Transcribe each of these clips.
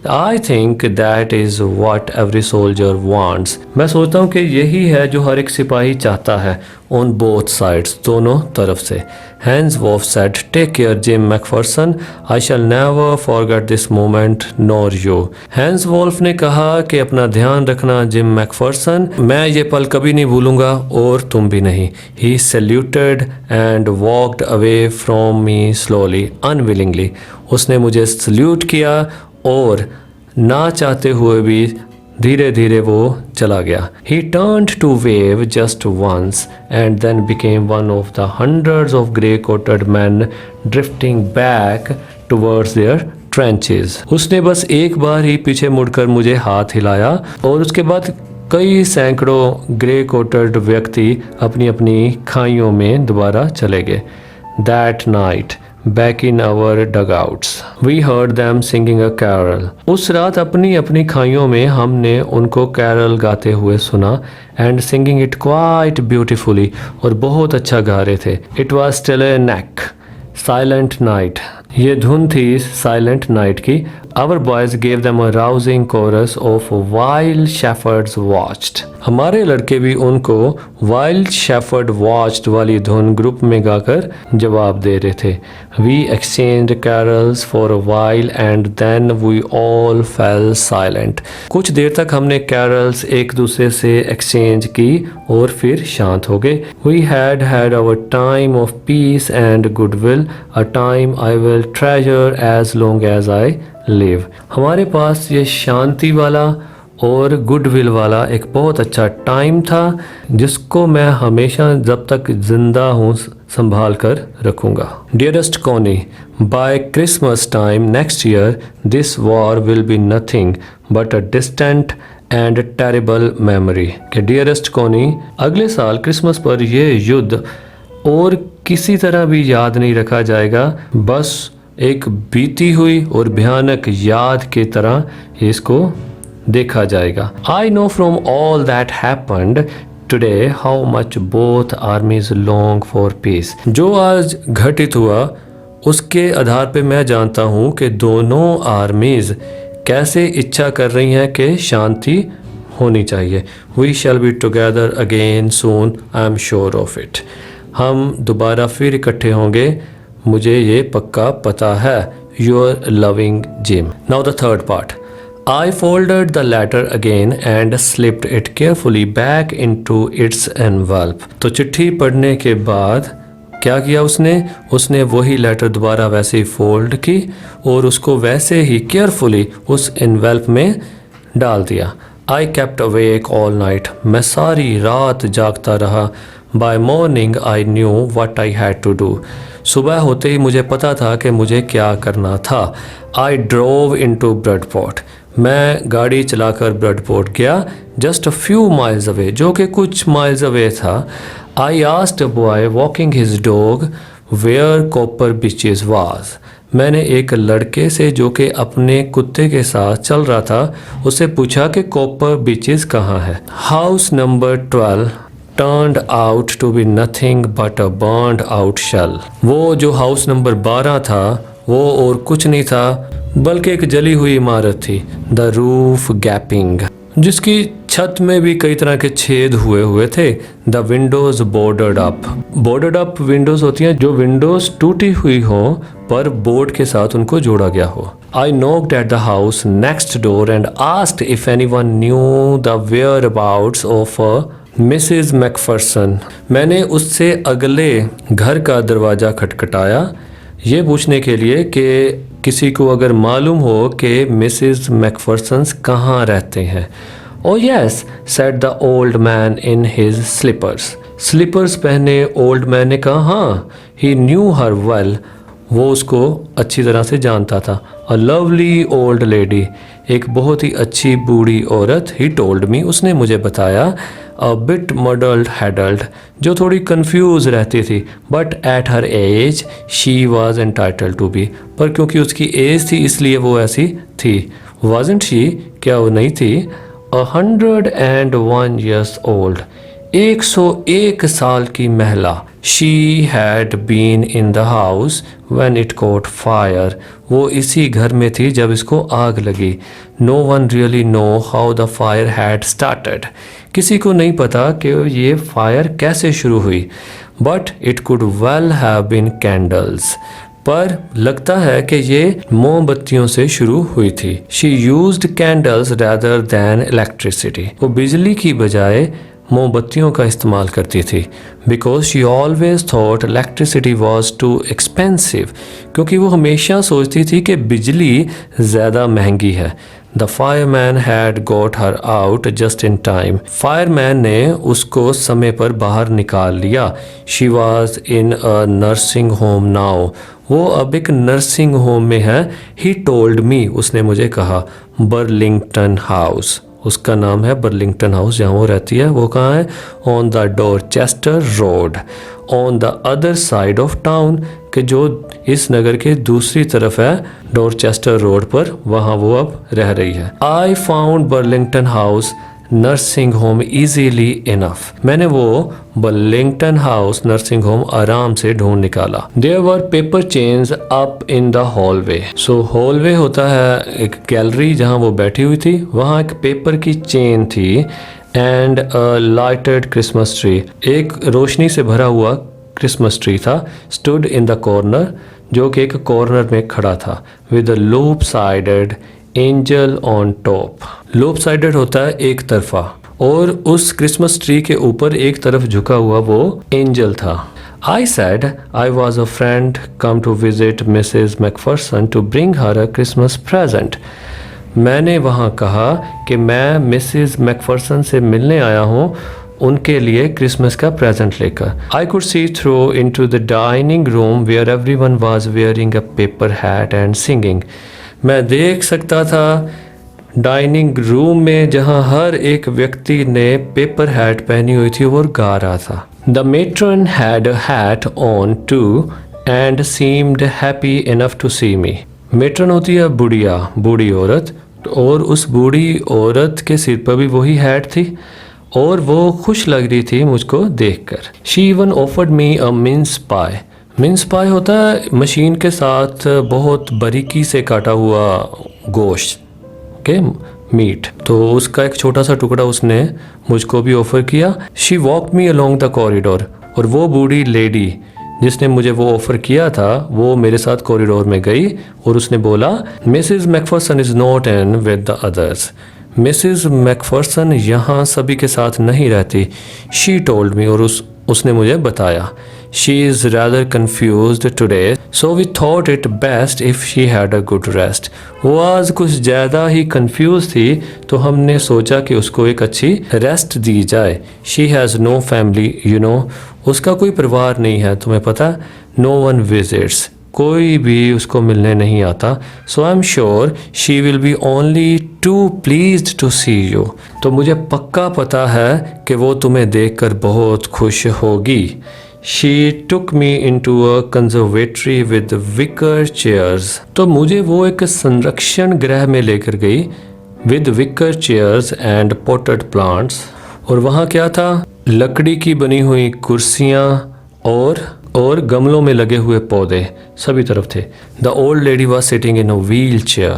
I think that is what every soldier wants. मैं सोचता हूँ कि यही है जो हर एक सिपाही चाहता है. On both sides, दोनों तरफ से. Hans Wolf said, "Take care, Jim McPherson. I shall never forget this moment, nor you." Hans Wolf ने कहा कि अपना ध्यान रखना जिम मैकफर्सन. मैं ये पल कभी नहीं भूलूंगा और तुम भी नहीं. He saluted and walked away from me slowly, unwillingly. उसने मुझे सल्यूट किया और ना चाहते हुए भी धीरे धीरे वो चला गया. He turned to wave just once and then became one of the hundreds of grey-coated men drifting back towards their trenches. उसने बस एक बार ही पीछे मुड़कर मुझे हाथ हिलाया और उसके बाद कई सैकड़ों ग्रे कोटेड व्यक्ति अपनी अपनी खाइयों में दोबारा चले गए. That night, back in our dugouts, we heard them singing a carol. उस रात अपनी अपनी खाइयों में हमने उनको कैरल गाते हुए सुना. And singing it quite beautifully, और बहुत अच्छा गा रहे थे. It was still a neck, silent night. ये धुन थी साइलेंट नाइट की. Our boys gave them a rousing chorus of While Shepherds Watched. हमारे लड़के भी उनको While Shepherd Watched वाली धुन ग्रुप में गाकर जवाब दे रहे थे. We exchanged carols for a while and then we all fell silent. कुछ देर तक हमने कैरल्स एक दूसरे से एक्सचेंज की और फिर शांत हो गए. We had had our time of peace and goodwill, a time I will treasure as long as I live. हमारे पास ये शांति वाला और गुडविल वाला एक बहुत अच्छा टाइम था जिसको मैं हमेशा जब तक जिंदा हूँ संभाल कर रखूँगा. Dearest Connie, by Christmas time next year, this war will be nothing but a distant and terrible memory. कि Dearest Connie, अगले साल क्रिसमस पर यह युद्ध और किसी तरह भी याद नहीं रखा जाएगा, बस एक बीती हुई और भयानक याद की तरह इसको देखा जाएगा. I know from all that happened today how much both armies long for peace. जो आज घटित हुआ उसके आधार पे मैं जानता हूँ कि दोनों आर्मीज कैसे इच्छा कर रही हैं कि शांति होनी चाहिए. We shall be together again soon, I am sure of it. हम दोबारा फिर इकट्ठे होंगे, मुझे ये पक्का पता है. Your loving Jim. Now the third part. I folded the letter again and slipped it carefully back into its envelope. तो चिट्ठी पढ़ने के बाद क्या किया उसने वही लेटर दोबारा वैसे ही फोल्ड की और उसको वैसे ही केयरफुली उस एनवेल्प में डाल दिया. I kept awake all night. मैं सारी रात जागता रहा. By morning I knew what I had to do. सुबह होते ही मुझे पता था कि मुझे क्या करना था. I drove into Bradford. मैं गाड़ी चलाकर ब्रडफोर्ड गया. Just a few miles away, जो कि कुछ माइल्स अवे था. I asked a boy walking his dog where Copper Beaches was. मैंने एक लड़के से जो कि अपने कुत्ते के साथ चल रहा था उससे पूछा कि कॉपर बीचेस कहाँ है. House number 12 turned out to be nothing but a burned out shell. वो जो हाउस नंबर 12 था वो और कुछ नहीं था बल्कि एक जली हुई इमारत थी. The roof gaping, जिसकी छत में भी कई तरह के छेद हुए थे. The windows boarded up. Boarded up windows होती हैं जो विंडोज टूटी हुई हो पर बोर्ड के साथ उनको जोड़ा गया हो. I knocked at the house next door and asked if anyone knew the whereabouts of Mrs. McPherson. मैंने उससे अगले घर का दरवाज़ा खटखटाया ये पूछने के लिए कि किसी को अगर मालूम हो कि मिसेस मैकफर्सन्स कहाँ रहते हैं. Oh yes, said the old man in his slippers. Slippers पहने ओल्ड मैन ने कहा हाँ. He knew her well. वो उसको अच्छी तरह से जानता था. A lovely old lady. एक बहुत ही अच्छी बूढ़ी औरत. He told me. उसने मुझे बताया. A bit muddled headed. जो थोड़ी कंफ्यूज रहती थी. But at her age she was entitled to be. पर क्योंकि उसकी एज थी इसलिए वो ऐसी थी. Wasn't she? क्या वो नहीं थी? 101 years old. 101 साल की महिला। She had been in the house when it caught fire. वो इसी घर में थी जब इसको आग लगी। No one really know how the fire had started. किसी को नहीं पता कि ये फायर कैसे शुरू हुई। But it could well have been candles. पर लगता है कि ये मोमबत्तियों से शुरू हुई थी। She used candles rather than electricity. वो बिजली की बजाय मोमबत्तियों का इस्तेमाल करती थी। Because she always thought electricity was too expensive. क्योंकि वो हमेशा सोचती थी कि बिजली ज़्यादा महंगी है। The fireman had got her out just in time. Fireman ने उसको समय पर बाहर निकाल लिया। She was in a nursing home now. वो अब एक नर्सिंग होम में है। He told me. उसने मुझे कहा। Burlington house. उसका नाम है बर्लिंगटन हाउस जहाँ वो रहती है। वो कहाँ है? On the Dorchester road on the other side of town. कि जो इस नगर के दूसरी तरफ है डोरचेस्टर रोड पर, वहाँ वो अब रह रही है। I found Burlington house nursing home easily enough. मैंने वो बर्लिंगटन हाउस नर्सिंग होम आराम से ढूंढ निकाला। There were paper chains up in the hallway. So hallway होता है एक गैलरी जहाँ वो बैठी हुई थी। वहाँ एक पेपर की चेन थी and a lighted Christmas tree. एक रोशनी से भरा हुआ क्रिसमस ट्री था। स्टूड इन द कॉर्नर, जो कि एक कॉर्नर में खड़ा था। With a loop sided angel on top. Loop sided होता है एक तरफा, और उस क्रिसमस ट्री के ऊपर एक तरफ झुका हुआ वो एंजल था। I said I was a friend come to visit Mrs. McPherson to bring her a Christmas present. मैंने वहाँ कहा कि मैं मिसेस मैकफरसन से मिलने आया हूँ उनके लिए क्रिसमस का प्रेजेंट लेकर। I could see through into the dining room where everyone was wearing a paper hat and singing. मैं देख सकता था डाइनिंग रूम में जहाँ हर एक व्यक्ति ने पेपर हैट पहनी हुई थी और गा रहा था। The matron had a hat on too and seemed happy enough to see me. Matron होती है बुढ़िया, बूढ़ी औरत, और उस बूढ़ी औरत के सिर पर भी वही हैट थी और वो खुश लग रही थी मुझको देखकर। She even offered me a mince pie. Mince pie होता है मशीन के साथ बहुत बारीकी से काटा हुआ गोश्त के मीट, तो उसका एक छोटा सा टुकड़ा उसने मुझको भी ऑफ़र किया। She walk me along the corridor. और वो बूढ़ी लेडी जिसने मुझे वो ऑफ़र किया था वो मेरे साथ कॉरिडोर में गई और उसने बोला Mrs McPherson is not in with the others. Mrs McPherson यहाँ सभी के साथ नहीं रहती। She told me. और उसने मुझे बताया। She is rather confused today, so we thought it best if she had a good rest. वो आज कुछ ज़्यादा ही confused थी तो हमने सोचा कि उसको एक अच्छी रेस्ट दी जाए। She has no family, you know. उसका कोई परिवार नहीं है, तुम्हें पता? No one visits. कोई भी उसको मिलने नहीं आता। So I'm sure she will be only too pleased to see you. तो मुझे पक्का पता है कि वो तुम्हें देखकर बहुत खुश होगी। She took me into a conservatory with wicker chairs. तो मुझे वो एक संरक्षण गृह में लेकर गई with wicker chairs and potted plants. और वहाँ क्या था? लकड़ी की बनी हुई कुर्सियाँ और गमलों में लगे हुए पौधे सभी तरफ थे। The old lady was sitting in a wheelchair.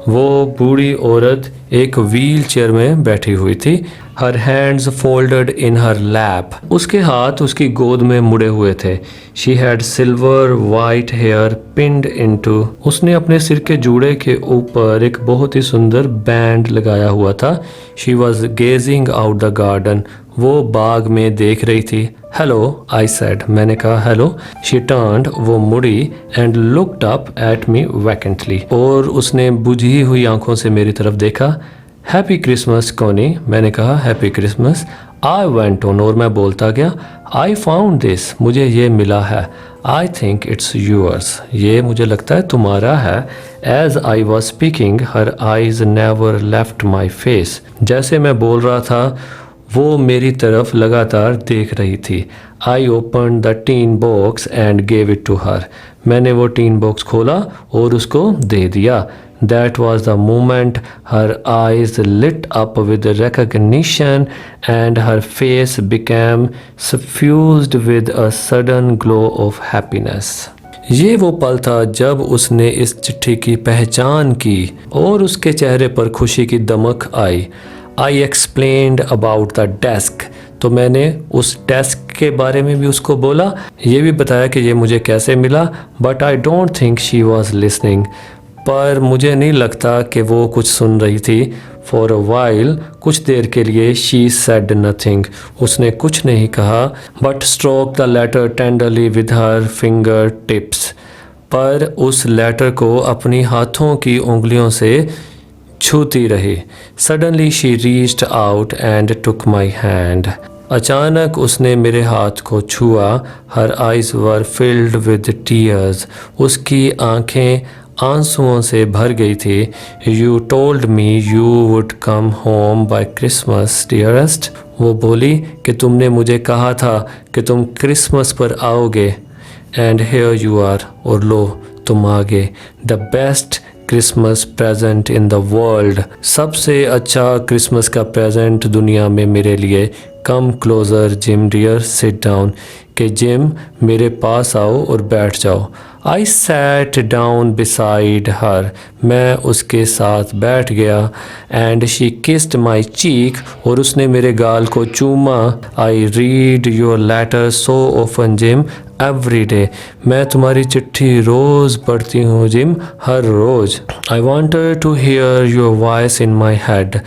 वो बूढ़ी औरत एक व्हील चेयर में बैठी हुई थी। Her hands folded in her lap. उसके हाथ उसकी गोद में मुड़े हुए थे। She had silver white hair pinned into. उसने अपने सिर के जूड़े के ऊपर एक बहुत ही सुंदर बैंड लगाया हुआ था। She was gazing out the garden. वो बाग में देख रही थी। Hello, I said. मैंने कहा हेलो। She turned. वो मुड़ी and looked up at me vacantly. और उसने बुझी हुई आंखों से मेरी तरफ देखा। हैप्पी क्रिसमस कोनी। मैंने कहा happy Christmas. I went on. और मैं बोलता गया आई फाउंड दिस। मुझे ये मिला है। I think it's yours. ये मुझे लगता है तुम्हारा है। As I was speaking her eyes never left my face. जैसे मैं बोल रहा था वो मेरी तरफ लगातार देख रही थी। I open the tin box and gave it to her. मैंने वो टीन बॉक्स खोला और उसको दे दिया। That was the moment her eyes lit up with recognition and her face became suffused with a sudden glow of happiness. ये वो पल था जब उसने इस चिट्ठी की पहचान की और उसके चेहरे पर खुशी की दमक आई. I explained about the desk. तो मैंने उस डेस्क के बारे में भी उसको बोला, ये भी बताया कि ये मुझे कैसे मिला. But I don't think she was listening. पर मुझे नहीं लगता कि वो कुछ सुन रही थी. फॉर अ वाइल, कुछ देर के लिए शी सेड नथिंग. उसने कुछ नहीं कहा. But stroke the letter tenderly with her finger tips. पर उस लेटर को अपनी हाथों की उंगलियों से छूती रही. Suddenly she reached out and took my hand. अचानक उसने मेरे हाथ को छुआ. Her eyes were filled with tears. उसकी आंखें आंसुओं से भर गई थी. You told me you would come home by Christmas dearest. वो बोली कि तुमने मुझे कहा था कि तुम क्रिसमस पर आओगे. And here you are. और लो तुम आ गए. The best Christmas present in the world. सबसे अच्छा क्रिसमस का प्रेजेंट दुनिया में मेरे लिए. Come closer Jim dear, sit down. कि जिम मेरे पास आओ और बैठ जाओ. I sat down beside her. मैं उसके साथ बैठ गया. And she kissed my cheek. और उसने मेरे गाल को चूमा. I read your letter so often gym every day. मैं तुम्हारी चिट्ठी रोज़ पढ़ती हूँ जिम, हर रोज़. I wanted to hear your voice in my head.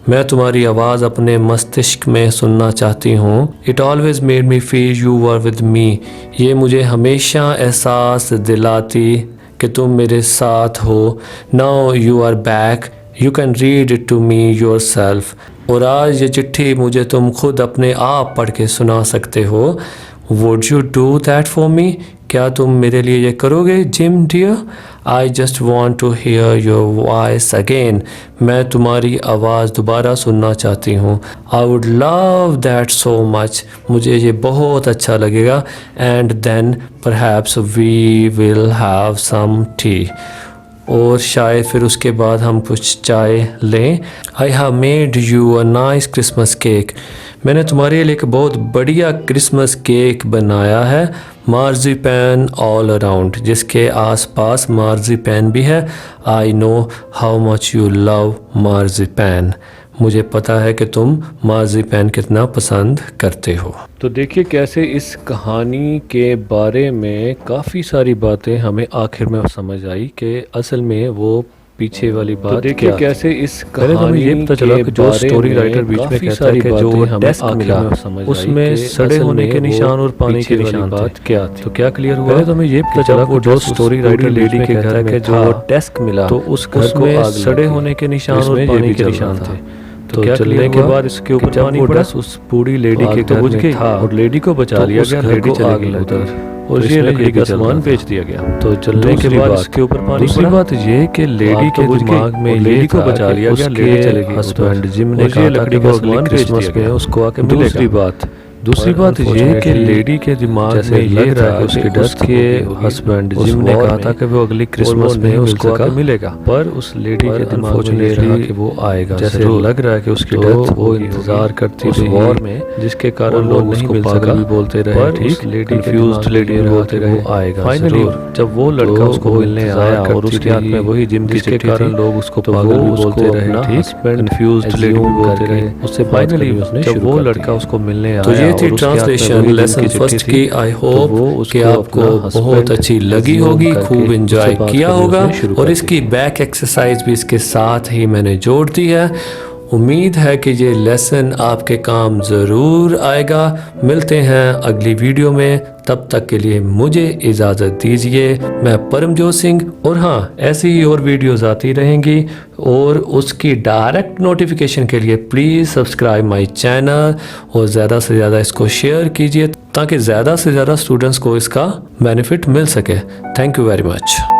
मैं तुम्हारी आवाज़ अपने मस्तिष्क में सुनना चाहती हूँ. It always made me feel you were with me. ये मुझे हमेशा एहसास दिलाती कि तुम मेरे साथ हो. Now you are back. You can read it to me yourself. और आज ये चिट्ठी मुझे तुम खुद अपने आप पढ़ के सुना सकते हो. Would you do that for me. क्या तुम मेरे लिए ये करोगे Jim dear. I just want to hear your voice again. मैं तुम्हारी आवाज़ दोबारा सुनना चाहती हूँ. I would love that so much. मुझे ये बहुत अच्छा लगेगा. And then perhaps we will have some tea. और शायद फिर उसके बाद हम कुछ चाय लें. I have made you a nice Christmas cake. मैंने तुम्हारे लिए एक बहुत बढ़िया क्रिसमस केक बनाया है. Marzipan all around. जिसके आसपास मार्जिपैन भी है. I know how much you love marzipan. मुझे पता है कि तुम मार्जिपैन कितना पसंद करते हो. तो देखिए कैसे इस कहानी के बारे में काफ़ी सारी बातें हमें आखिर में समझ आई कि असल में वो पीछे वाली बात. तो देखिए कैसे इस कहानी ये पता चला कि जो स्टोरी राइटर बीच में कहता है कि जो हमें आखिर में समझ आई उसमें सड़े होने के निशान और पानी के निशान बात क्या थी. तो क्या क्लियर हुआ. पहले तो हमें ये पता चला कि जो स्टोरी राइटर लेडी के घर में जो डेस्क मिला तो उस घर में सड़े होने के निशान और पानी के निशान थे. तो क्या चलने के बाद इसके ऊपर पानी पड़ा. उस बूढ़ी लेडी के घर में था और लेडी को बचा लिया गया. लेडी चली गई उधर और ये लकड़ी का सामान बेच दिया गया. तो चलने के बाद इसके ऊपर पानी. दूसरी बात ये कि लेडी के दिमाग में लेडी को बचा लिया गया. लेडी चले गई. हस्बैंड जिम ने कहा लकड़ी का सामान क्रिसमस पे उसको आके मिलेगा. दूसरी बात ये कि लेडी के दिमाग में ये रहा कि उसके डेस्क के हस्बैंड जिम ने कहा था कि वो अगली क्रिसमस में उसको आके मिलेगा. पर उस लेडी के दिमाग में ये रहा कि वो आएगा. जैसे लग रहा है कि उसकी डेथ वो इंतजार करती थी वॉर में, जिसके कारण लोग उसको पागल भी बोलते रहे. ठीक, लेडी कंफ्यूज्ड लेडी बोलते रहे आएगा. फाइनली जब वो लड़का उसको मिलने आया और उसके हाथ में वही जिम की चिट्ठी कारण लोग उसको पागल भी बोलते रहे. ठीक, कंफ्यूज्ड लेडी बोलते रहे. उससे फाइनली जब वो लड़का उसको मिलने आया थी ट्रांसलेशन लेसन फर्स्ट की. आई होप कि आपको बहुत अच्छी लगी होगी, खूब एंजॉय किया होगा. और इसकी बैक एक्सरसाइज भी इसके साथ ही मैंने जोड़ दी है. उम्मीद है कि ये लेसन आपके काम ज़रूर आएगा. मिलते हैं अगली वीडियो में. तब तक के लिए मुझे इजाज़त दीजिए. मैं परमजोत सिंह. और हाँ, ऐसी ही और वीडियोस आती रहेंगी और उसकी डायरेक्ट नोटिफिकेशन के लिए प्लीज़ सब्सक्राइब माय चैनल और ज़्यादा से ज़्यादा इसको शेयर कीजिए ताकि ज़्यादा से ज़्यादा स्टूडेंट्स को इसका बेनिफिट मिल सके. Thank you very much.